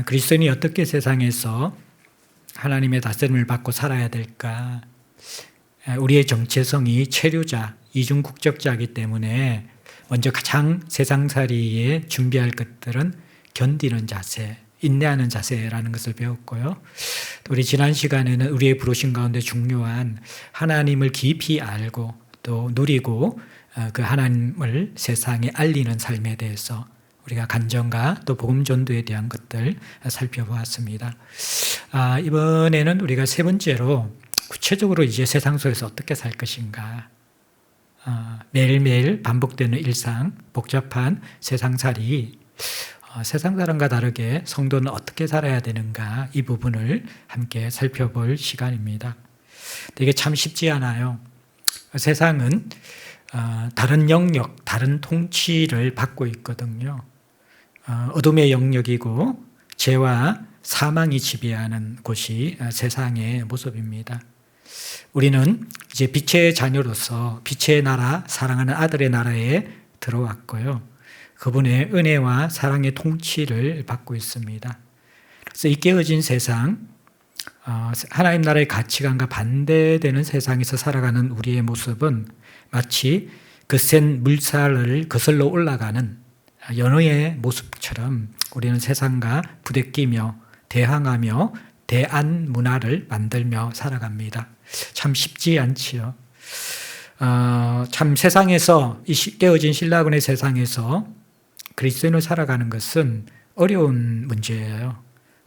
그리스도인이 어떻게 세상에서 하나님의 다스림을 받고 살아야 될까? 우리의 정체성이 체류자, 이중 국적자이기 때문에 먼저 가장 세상살이에 준비할 것들은 견디는 자세, 인내하는 자세라는 것을 배웠고요. 우리 지난 시간에는 우리의 부르심 가운데 중요한 하나님을 깊이 알고 또 누리고 그 하나님을 세상에 알리는 삶에 대해서 우리가 간증과 또 복음 전도에 대한 것들 살펴보았습니다. 이번에는 우리가 세 번째로 구체적으로 이제 세상 속에서 어떻게 살 것인가, 매일매일 반복되는 일상, 복잡한 세상살이 세상 사람과 다르게 성도는 어떻게 살아야 되는가, 이 부분을 함께 살펴볼 시간입니다. 이게 참 쉽지 않아요. 세상은 다른 영역, 다른 통치를 받고 있거든요. 어둠의 영역이고 죄와 사망이 지배하는 곳이 세상의 모습입니다. 우리는 이제 빛의 자녀로서 빛의 나라, 사랑하는 아들의 나라에 들어왔고요. 그분의 은혜와 사랑의 통치를 받고 있습니다. 그래서 이 깨어진 세상, 하나님 나라의 가치관과 반대되는 세상에서 살아가는 우리의 모습은 마치 그 센 물살을 거슬러 올라가는 연어의 모습처럼 우리는 세상과 부대끼며 대항하며 대안 문화를 만들며 살아갑니다. 참 쉽지 않지요. 참 세상에서 이 깨어진 신라군의 세상에서 그리스도인을 살아가는 것은 어려운 문제예요.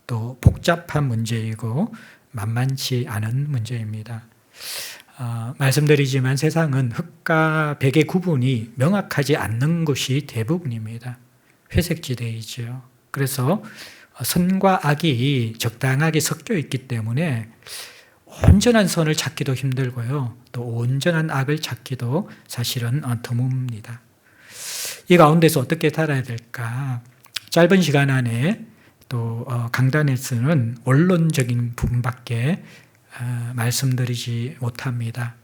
또 복잡한 문제이고 만만치 않은 문제입니다. 말씀드리지만 세상은 흙과 백의 구분이 명확하지 않는 것이 대부분입니다. 회색지대이죠. 그래서 선과 악이 적당하게 섞여 있기 때문에 온전한 선을 찾기도 힘들고요. 또 온전한 악을 찾기도 사실은 드뭅니다. 이 가운데서 어떻게 살아야 될까? 짧은 시간 안에 또 강단에서는 원론적인 부분밖에 말씀드리지 못합니다.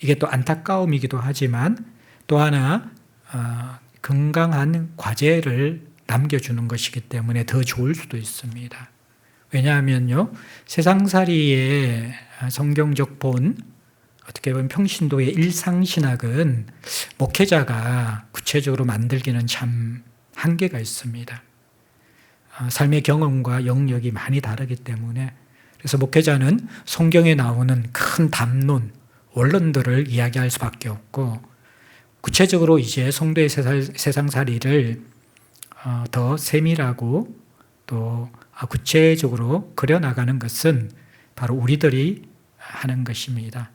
이게 또 안타까움이기도 하지만 또 하나 건강한 과제를 남겨주는 것이기 때문에 더 좋을 수도 있습니다. 왜냐하면요, 세상살이의 성경적 본, 어떻게 보면 평신도의 일상신학은 목회자가 구체적으로 만들기는 참 한계가 있습니다. 삶의 경험과 영역이 많이 다르기 때문에, 그래서 목회자는 성경에 나오는 큰 담론, 원론들을 이야기할 수밖에 없고, 구체적으로 이제 성도의 세상살이를 더 세밀하고 또 구체적으로 그려나가는 것은 바로 우리들이 하는 것입니다.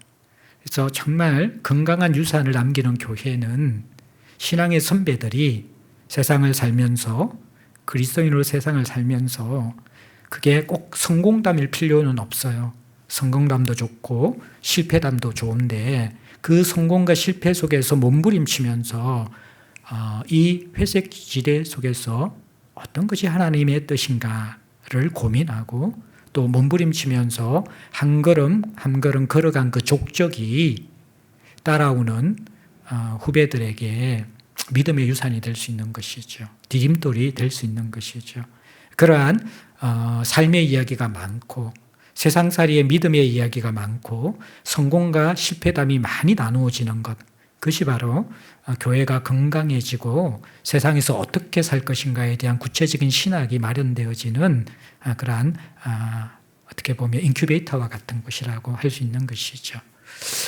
그래서 정말 건강한 유산을 남기는 교회는 신앙의 선배들이 세상을 살면서, 그리스도인으로 세상을 살면서 그게 꼭 성공담일 필요는 없어요. 성공담도 좋고 실패담도 좋은데 그 성공과 실패 속에서 몸부림치면서 이 회색 지대 속에서 어떤 것이 하나님의 뜻인가를 고민하고 또 몸부림치면서 한 걸음 한 걸음 걸어간 그 족적이 따라오는 후배들에게 믿음의 유산이 될 수 있는 것이죠. 디딤돌이 될 수 있는 것이죠. 그러한 삶의 이야기가 많고 세상살이의 믿음의 이야기가 많고 성공과 실패담이 많이 나누어지는 것, 그것이 바로 교회가 건강해지고 세상에서 어떻게 살 것인가에 대한 구체적인 신학이 마련되어지는 그러한 어떻게 보면 인큐베이터와 같은 것이라고 할 수 있는 것이죠.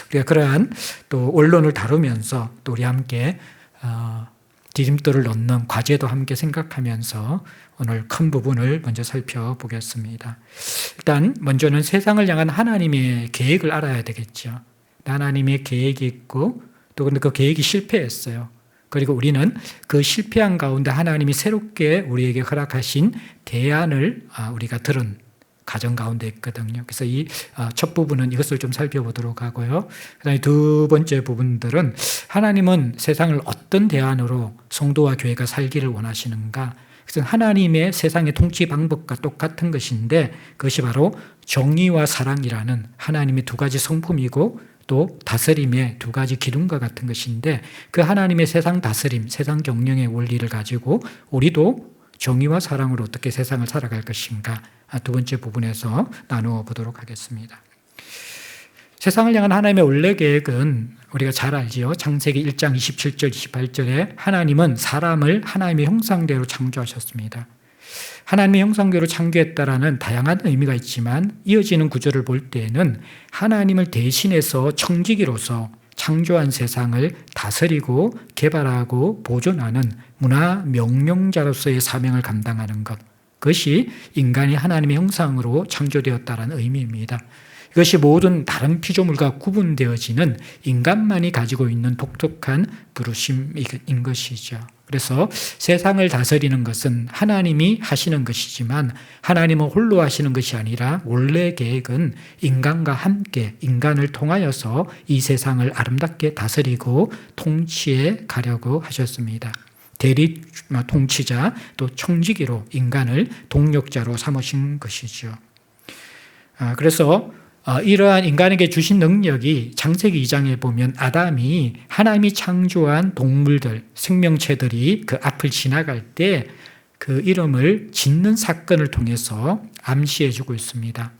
우리가 그러한 또 원론을 다루면서 또 우리 함께 디딤돌을 넣는 과제도 함께 생각하면서 오늘 큰 부분을 먼저 살펴보겠습니다. 일단 먼저는 세상을 향한 하나님의 계획을 알아야 되겠죠. 하나님의 계획이 있고 또 근데 그 계획이 실패했어요. 그리고 우리는 그 실패한 가운데 하나님이 새롭게 우리에게 허락하신 대안을 우리가 들은 가정 가운데 있거든요. 그래서 이 첫 부분은 이것을 좀 살펴보도록 하고요. 그다음에 두 번째 부분들은 하나님은 세상을 어떤 대안으로 성도와 교회가 살기를 원하시는가. 그래서 하나님의 세상의 통치 방법과 똑같은 것인데 그것이 바로 정의와 사랑이라는 하나님의 두 가지 성품이고 또 다스림의 두 가지 기둥과 같은 것인데 그 하나님의 세상 다스림, 세상 경영의 원리를 가지고 우리도 정의와 사랑으로 어떻게 세상을 살아갈 것인가 두 번째 부분에서 나누어 보도록 하겠습니다. 세상을 향한 하나님의 원래 계획은 우리가 잘 알지요. 창세기 1장 27절 28절에 하나님은 사람을 하나님의 형상대로 창조하셨습니다. 하나님의 형상대로 창조했다라는 다양한 의미가 있지만 이어지는 구절을 볼 때에는 하나님을 대신해서 청지기로서 창조한 세상을 다스리고 개발하고 보존하는 문화 명령자로서의 사명을 감당하는 것, 그것이 인간이 하나님의 형상으로 창조되었다는 의미입니다. 이것이 모든 다른 피조물과 구분되어지는 인간만이 가지고 있는 독특한 부르심인 것이죠. 그래서 세상을 다스리는 것은 하나님이 하시는 것이지만 하나님은 홀로 하시는 것이 아니라 원래 계획은 인간과 함께 인간을 통하여서 이 세상을 아름답게 다스리고 통치해 가려고 하셨습니다. 대리 통치자 또 청지기로 인간을 동력자로 삼으신 것이죠. 그래서 이러한 인간에게 주신 능력이 창세기 2장에 보면 아담이 하나님이 창조한 동물들, 생명체들이 그 앞을 지나갈 때 그 이름을 짓는 사건을 통해서 암시해 주고 있습니다.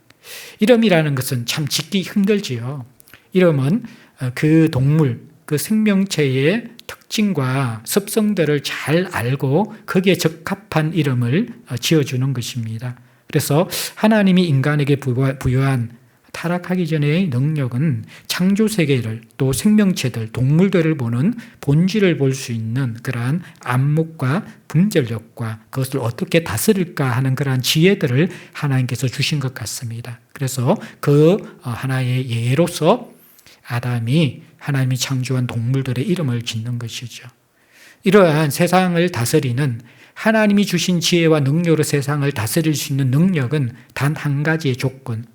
이름이라는 것은 참 짓기 힘들지요. 이름은 그 동물, 그 생명체의 특징과 습성들을 잘 알고 거기에 적합한 이름을 지어주는 것입니다. 그래서 하나님이 인간에게 부여한 타락하기 전의 능력은 창조 세계를 또 생명체들, 동물들을 보는 본질을 볼 수 있는 그러한 안목과 분별력과 그것을 어떻게 다스릴까 하는 그러한 지혜들을 하나님께서 주신 것 같습니다. 그래서 그 하나의 예로서 아담이 하나님이 창조한 동물들의 이름을 짓는 것이죠. 이러한 세상을 다스리는 하나님이 주신 지혜와 능력으로 세상을 다스릴 수 있는 능력은 단 한 가지의 조건,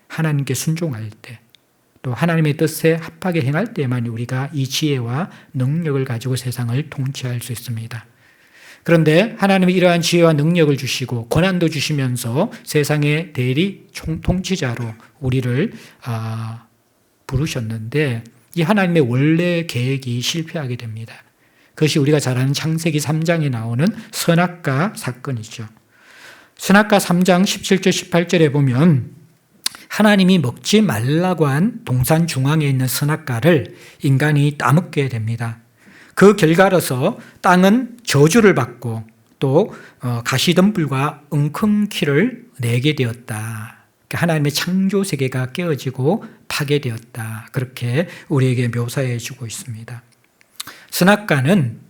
하나님께 순종할 때, 또 하나님의 뜻에 합하게 행할 때만 우리가 이 지혜와 능력을 가지고 세상을 통치할 수 있습니다. 그런데 하나님이 이러한 지혜와 능력을 주시고 권한도 주시면서 세상의 대리 통치자로 우리를 부르셨는데 이 하나님의 원래 계획이 실패하게 됩니다. 그것이 우리가 잘 아는 창세기 3장에 나오는 선악과 사건이죠. 선악과 3장 17절 18절에 보면 하나님이 먹지 말라고 한 동산 중앙에 있는 선악과를 인간이 따먹게 됩니다. 그 결과로서 땅은 저주를 받고 또 가시덤불과 웅큼키를 내게 되었다. 하나님의 창조 세계가 깨어지고 파괴되었다. 그렇게 우리에게 묘사해 주고 있습니다. 선악과는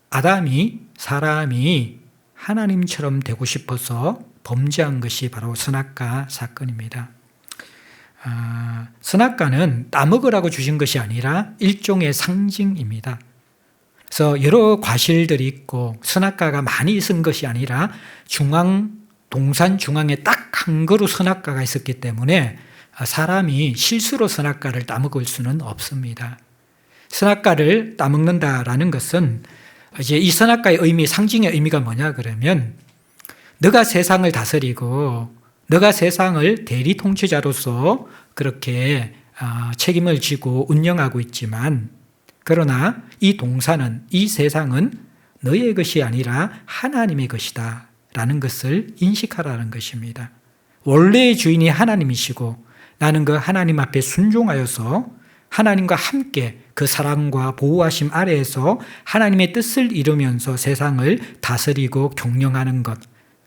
아담이 사람이 하나님처럼 되고 싶어서 범죄한 것이 바로 선악과 사건입니다. 선악과는 따먹으라고 주신 것이 아니라 일종의 상징입니다. 그래서 여러 과실들이 있고 선악과가 많이 있은 것이 아니라 동산 중앙에 딱 한 그루 선악과가 있었기 때문에 사람이 실수로 선악과를 따먹을 수는 없습니다. 선악과를 따먹는다라는 것은 이제 이 선악과의 의미, 상징의 의미가 뭐냐 그러면 너가 세상을 다스리고 너가 세상을 대리 통치자로서 그렇게 책임을 지고 운영하고 있지만 그러나 이 동산은, 이 세상은 너의 것이 아니라 하나님의 것이다 라는 것을 인식하라는 것입니다. 원래의 주인이 하나님이시고 나는 그 하나님 앞에 순종하여서 하나님과 함께 그 사랑과 보호하심 아래에서 하나님의 뜻을 이루면서 세상을 다스리고 경영하는 것,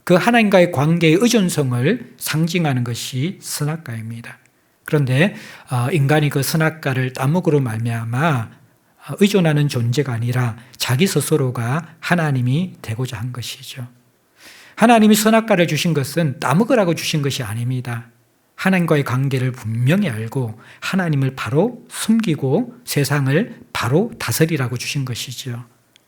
그 하나님과의 관계의 의존성을 상징하는 것이 선악과입니다. 그런데 인간이 그 선악과를 따먹으로 말미암아 의존하는 존재가 아니라 자기 스스로가 하나님이 되고자 한 것이죠. 하나님이 선악과를 주신 것은 따먹으라고 주신 것이 아닙니다. 하나님과의 관계를 분명히 알고 하나님을 바로 숨기고 세상을 바로 다스리라고 주신 것이죠.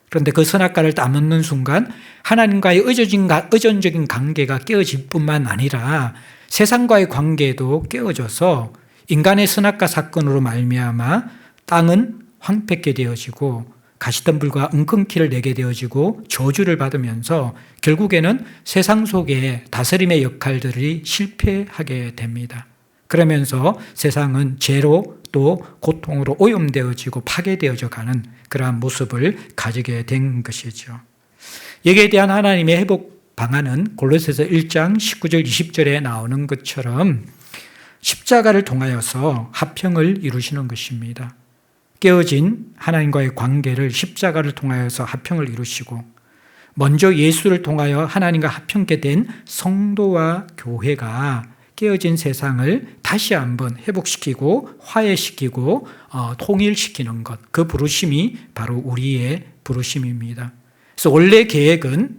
그런데 그 선악과를 따먹는 순간 하나님과의 의존적인 관계가 깨어질 뿐만 아니라 세상과의 관계도 깨어져서 인간의 선악과 사건으로 말미암아 땅은 황폐케 되어지고 가시덤불과 은근키를 내게 되어지고 저주를 받으면서 결국에는 세상 속에 다스림의 역할들이 실패하게 됩니다. 그러면서 세상은 죄로 또 고통으로 오염되어지고 파괴되어져 가는 그러한 모습을 가지게 된 것이죠. 여기에 대한 하나님의 회복 방안은 골로새서 1장 19절 20절에 나오는 것처럼 십자가를 통하여서 화평을 이루시는 것입니다. 깨어진 하나님과의 관계를 십자가를 통하여서 화평을 이루시고 먼저 예수를 통하여 하나님과 화평케 된 성도와 교회가 깨어진 세상을 다시 한번 회복시키고 화해시키고 통일시키는 것, 그 부르심이 바로 우리의 부르심입니다. 그래서 원래 계획은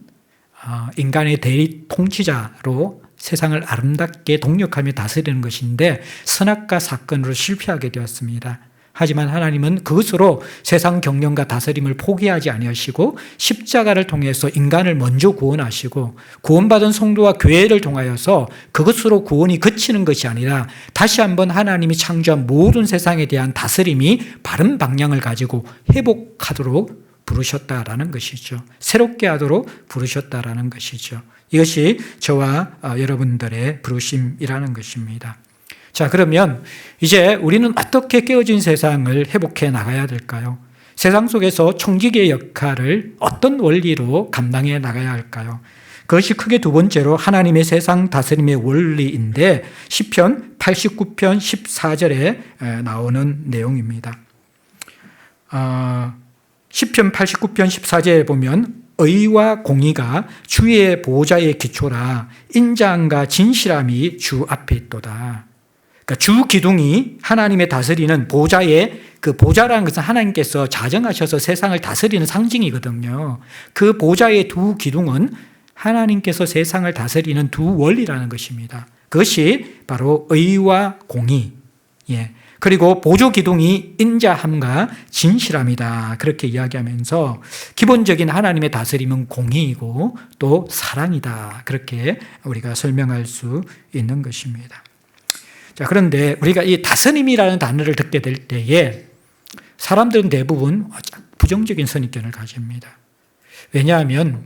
인간의 대리 통치자로 세상을 아름답게 동력하며 다스리는 것인데 선악과 사건으로 실패하게 되었습니다. 하지만 하나님은 그것으로 세상 경영과 다스림을 포기하지 아니하시고 십자가를 통해서 인간을 먼저 구원하시고 구원받은 성도와 교회를 통하여서 그것으로 구원이 그치는 것이 아니라 다시 한번 하나님이 창조한 모든 세상에 대한 다스림이 바른 방향을 가지고 회복하도록 부르셨다라는 것이죠. 새롭게 하도록 부르셨다라는 것이죠. 이것이 저와 여러분들의 부르심이라는 것입니다. 자, 그러면 이제 우리는 어떻게 깨어진 세상을 회복해 나가야 될까요? 세상 속에서 총직의 역할을 어떤 원리로 감당해 나가야 할까요? 그것이 크게 두 번째로 하나님의 세상 다스림의 원리인데 시편 89편 14절에 나오는 내용입니다. 시편 89편 14절에 보면 의와 공의가 주의 보좌의 기초라 인자함과 진실함이 주 앞에 있도다. 그러니까 주 기둥이 하나님의 다스리는 보좌의 그 보좌라는 것은 하나님께서 자정하셔서 세상을 다스리는 상징이거든요. 그 보좌의 두 기둥은 하나님께서 세상을 다스리는 두 원리라는 것입니다. 그것이 바로 의와 공의, 그리고 보조 기둥이 인자함과 진실함이다. 그렇게 이야기하면서 기본적인 하나님의 다스림은 공의이고 또 사랑이다. 그렇게 우리가 설명할 수 있는 것입니다. 자, 그런데 우리가 이 다스림이라는 단어를 듣게 될 때에 사람들은 대부분 부정적인 선입견을 가집니다. 왜냐하면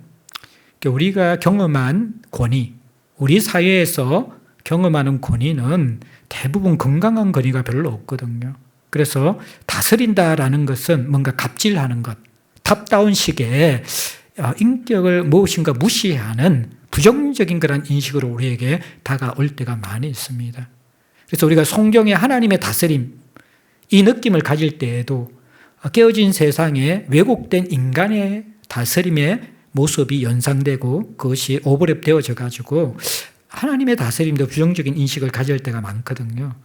우리가 경험한 권위, 우리 사회에서 경험하는 권위는 대부분 건강한 권위가 별로 없거든요. 그래서 다스린다라는 것은 뭔가 갑질하는 것, 탑다운식의 인격을 무엇인가 무시하는 부정적인 그런 인식으로 우리에게 다가올 때가 많이 있습니다. 그래서 우리가 성경의 하나님의 다스림, 이 느낌을 가질 때에도 깨어진 세상에 왜곡된 인간의 다스림의 모습이 연상되고 그것이 오버랩되어져 가지고 하나님의 다스림도 부정적인 인식을 가질 때가 많거든요.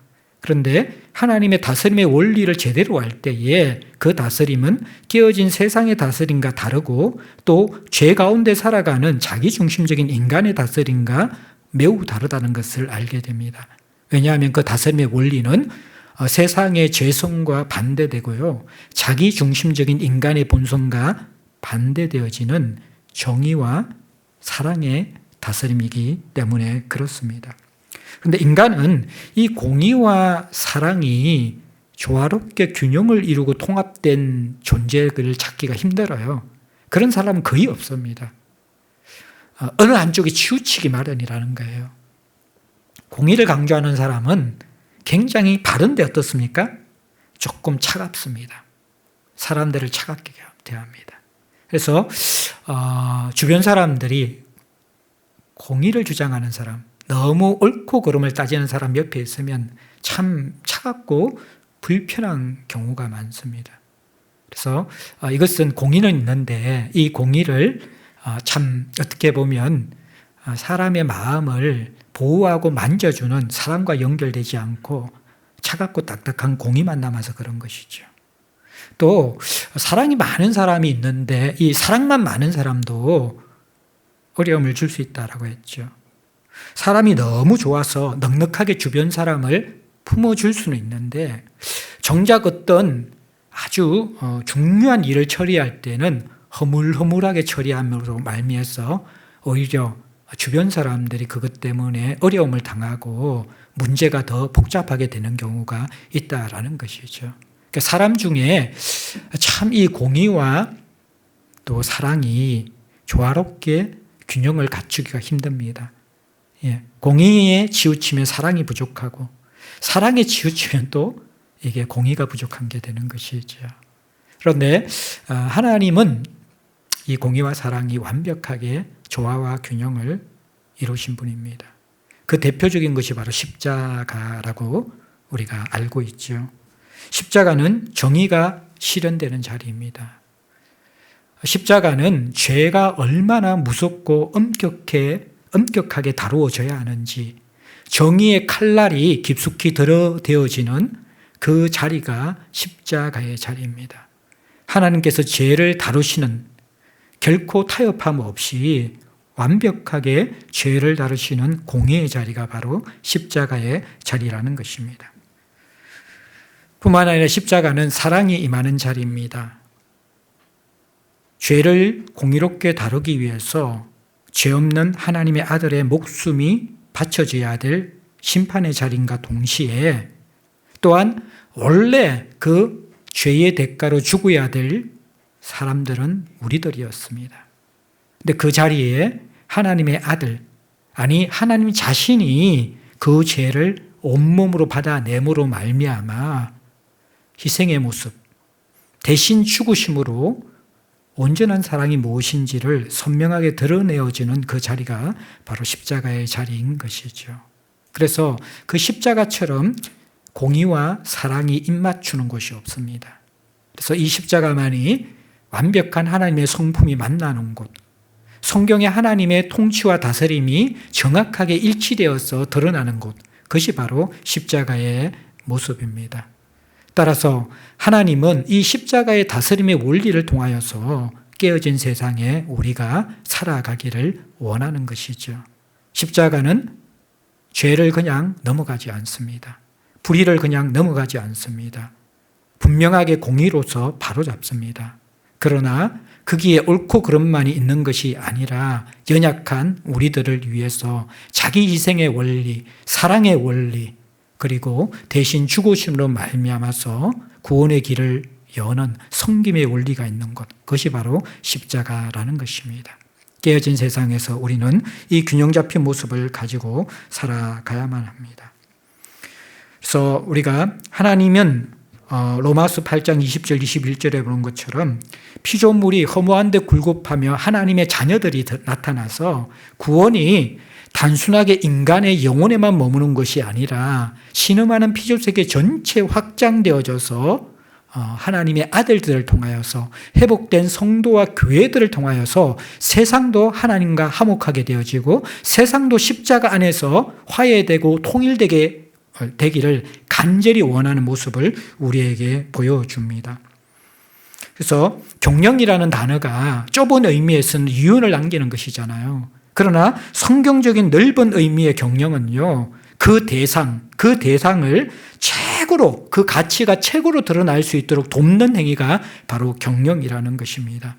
그런데 하나님의 다스림의 원리를 제대로 알 때에 그 다스림은 깨어진 세상의 다스림과 다르고 또 죄 가운데 살아가는 자기중심적인 인간의 다스림과 매우 다르다는 것을 알게 됩니다. 왜냐하면 그 다스림의 원리는 세상의 죄성과 반대되고요. 자기중심적인 인간의 본성과 반대되어지는 정의와 사랑의 다스림이기 때문에 그렇습니다. 그런데 인간은 이 공의와 사랑이 조화롭게 균형을 이루고 통합된 존재를 찾기가 힘들어요. 그런 사람은 거의 없습니다. 어느 한쪽이 치우치기 마련이라는 거예요. 공의를 강조하는 사람은 굉장히 바른데 어떻습니까? 조금 차갑습니다. 사람들을 차갑게 대합니다. 그래서 주변 사람들이 공의를 주장하는 사람, 너무 옳고 그름을 따지는 사람 옆에 있으면 참 차갑고 불편한 경우가 많습니다. 그래서 이것은 공의는 있는데 이 공의를 참 어떻게 보면 사람의 마음을 보호하고 만져주는 사랑과 연결되지 않고 차갑고 딱딱한 공의만 남아서 그런 것이죠. 또 사랑이 많은 사람이 있는데 이 사랑만 많은 사람도 어려움을 줄 수 있다라고 했죠. 사람이 너무 좋아서 넉넉하게 주변 사람을 품어줄 수는 있는데 정작 어떤 아주 중요한 일을 처리할 때는 허물허물하게 처리함으로 말미해서 오히려 주변 사람들이 그것 때문에 어려움을 당하고 문제가 더 복잡하게 되는 경우가 있다라는 것이죠. 사람 중에 참 이 공의와 또 사랑이 조화롭게 균형을 갖추기가 힘듭니다. 공의에 치우치면 사랑이 부족하고 사랑에 치우치면 또 이게 공의가 부족한 게 되는 것이죠. 그런데 하나님은 이 공의와 사랑이 완벽하게 조화와 균형을 이루신 분입니다. 그 대표적인 것이 바로 십자가라고 우리가 알고 있죠. 십자가는 정의가 실현되는 자리입니다. 십자가는 죄가 얼마나 무섭고 엄격하게 다루어져야 하는지 정의의 칼날이 깊숙이 들어대어지는 그 자리가 십자가의 자리입니다. 하나님께서 죄를 다루시는 결코 타협함 없이 완벽하게 죄를 다루시는 공의의 자리가 바로 십자가의 자리라는 것입니다. 뿐만 아니라 십자가는 사랑이 임하는 자리입니다. 죄를 공의롭게 다루기 위해서 죄 없는 하나님의 아들의 목숨이 바쳐져야 될 심판의 자리인가 동시에 또한 원래 그 죄의 대가로 죽어야 될 사람들은 우리들이었습니다. 근데 그 자리에 하나님의 아들, 아니 하나님 자신이 그 죄를 온몸으로 받아내므로 말미암아 희생의 모습, 대신 죽으심으로 온전한 사랑이 무엇인지를 선명하게 드러내어지는 그 자리가 바로 십자가의 자리인 것이죠. 그래서 그 십자가처럼 공의와 사랑이 입맞추는 곳이 없습니다. 그래서 이 십자가만이 완벽한 하나님의 성품이 만나는 곳, 성경의 하나님의 통치와 다스림이 정확하게 일치되어서 드러나는 곳, 그것이 바로 십자가의 모습입니다. 따라서 하나님은 이 십자가의 다스림의 원리를 통하여서 깨어진 세상에 우리가 살아가기를 원하는 것이죠. 십자가는 죄를 그냥 넘어가지 않습니다. 불의를 그냥 넘어가지 않습니다. 분명하게 공의로서 바로잡습니다. 그러나 거기에 옳고 그름만이 있는 것이 아니라 연약한 우리들을 위해서 자기 희생의 원리, 사랑의 원리, 그리고 대신 죽으심으로 말미암아서 구원의 길을 여는 섬김의 원리가 있는 것, 그것이 바로 십자가라는 것입니다. 깨어진 세상에서 우리는 이 균형 잡힌 모습을 가지고 살아가야만 합니다. 그래서 우리가 하나님은 로마서 8장 20절 21절에 보는 것처럼 피조물이 허무한 데 굴곡하며 하나님의 자녀들이 나타나서 구원이 단순하게 인간의 영혼에만 머무는 것이 아니라 신음하는 피조세계 전체에 확장되어져서 하나님의 아들들을 통하여서 회복된 성도와 교회들을 통하여서 세상도 하나님과 화목하게 되어지고 세상도 십자가 안에서 화해되고 되기를 간절히 원하는 모습을 우리에게 보여줍니다. 그래서 경영이라는 단어가 좁은 의미에서는 유언을 남기는 것이잖아요. 그러나 성경적인 넓은 의미의 경영은요, 그 대상을 최고로, 그 가치가 최고로 드러날 수 있도록 돕는 행위가 바로 경영이라는 것입니다.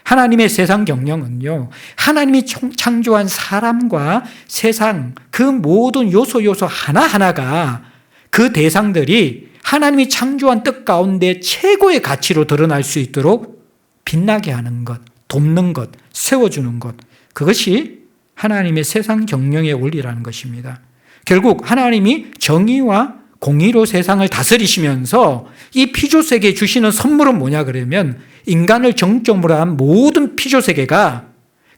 하나님의 세상 경영은요, 하나님이 창조한 사람과 세상, 그 모든 요소 하나하나가 그 대상들이 하나님이 창조한 뜻 가운데 최고의 가치로 드러날 수 있도록 빛나게 하는 것, 돕는 것, 세워주는 것, 그것이 하나님의 세상 경영의 원리라는 것입니다. 결국 하나님이 정의와 공의로 세상을 다스리시면서 이 피조세계에 주시는 선물은 뭐냐 그러면 인간을 정점으로 한 모든 피조세계가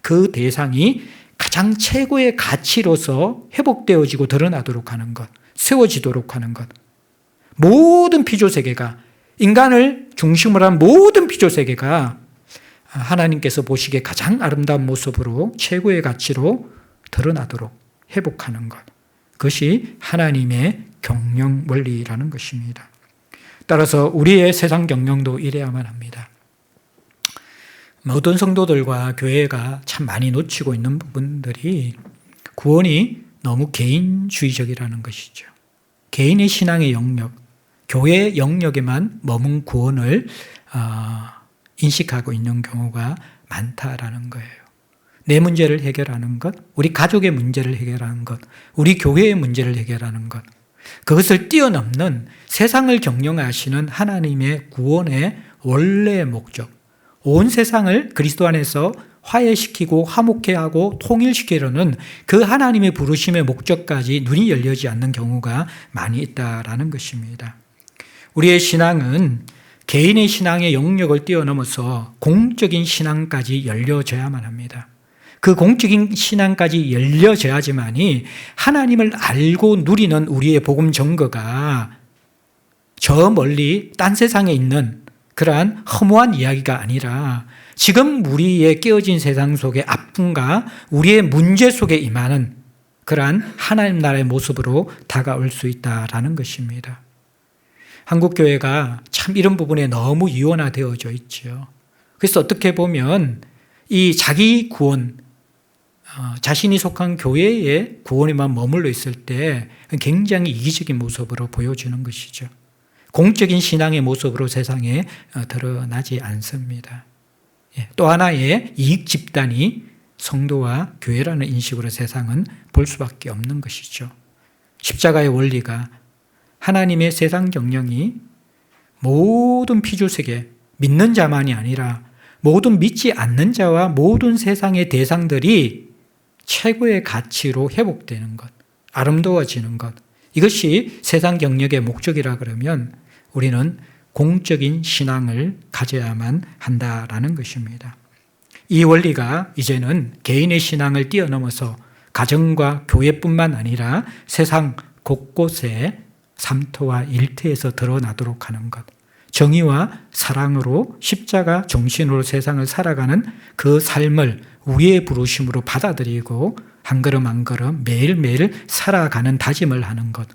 그 대상이 가장 최고의 가치로서 회복되어지고 드러나도록 하는 것, 세워지도록 하는 것. 모든 피조세계가, 인간을 중심으로 한 모든 피조세계가 하나님께서 보시기에 가장 아름다운 모습으로 최고의 가치로 드러나도록 회복하는 것. 그것이 하나님의 경영 원리라는 것입니다. 따라서 우리의 세상 경영도 이래야만 합니다. 모든 성도들과 교회가 참 많이 놓치고 있는 부분들이 구원이 너무 개인주의적이라는 것이죠. 개인의 신앙의 영역, 교회의 영역에만 머문 구원을 인식하고 있는 경우가 많다라는 거예요. 내 문제를 해결하는 것, 우리 가족의 문제를 해결하는 것, 우리 교회의 문제를 해결하는 것. 그것을 뛰어넘는 세상을 경영하시는 하나님의 구원의 원래의 목적, 온 세상을 그리스도 안에서 화해시키고 화목케 하고 통일시키려는 그 하나님의 부르심의 목적까지 눈이 열리지 않는 경우가 많이 있다라는 것입니다. 우리의 신앙은 개인의 신앙의 영역을 뛰어넘어서 공적인 신앙까지 열려져야만 합니다. 그 공적인 신앙까지 열려져야지만이 하나님을 알고 누리는 우리의 복음 증거가 저 멀리 딴 세상에 있는 그러한 허무한 이야기가 아니라 지금 우리의 깨어진 세상 속의 아픔과 우리의 문제 속에 임하는 그러한 하나님 나라의 모습으로 다가올 수 있다라는 것입니다. 한국교회가 참 이런 부분에 너무 이원화되어져 있죠. 그래서 어떻게 보면 이 자기 구원, 자신이 속한 교회의 구원에만 머물러 있을 때 굉장히 이기적인 모습으로 보여주는 것이죠. 공적인 신앙의 모습으로 세상에 드러나지 않습니다. 또 하나의 이익 집단이 성도와 교회라는 인식으로 세상은 볼 수밖에 없는 것이죠. 십자가의 원리가 하나님의 세상 경영이 모든 피조세계, 믿는 자만이 아니라 모든 믿지 않는 자와 모든 세상의 대상들이 최고의 가치로 회복되는 것, 아름다워지는 것, 이것이 세상 경영의 목적이라 그러면 우리는 공적인 신앙을 가져야만 한다라는 것입니다. 이 원리가 이제는 개인의 신앙을 뛰어넘어서 가정과 교회뿐만 아니라 세상 곳곳에 삶터와 일터에서 드러나도록 하는 것, 정의와 사랑으로 십자가 정신으로 세상을 살아가는 그 삶을 우리의 부르심으로 받아들이고 한 걸음 한 걸음 매일매일 살아가는 다짐을 하는 것,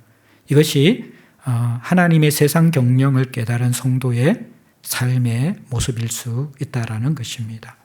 이것이 하나님의 세상 경영을 깨달은 성도의 삶의 모습일 수 있다라는 것입니다.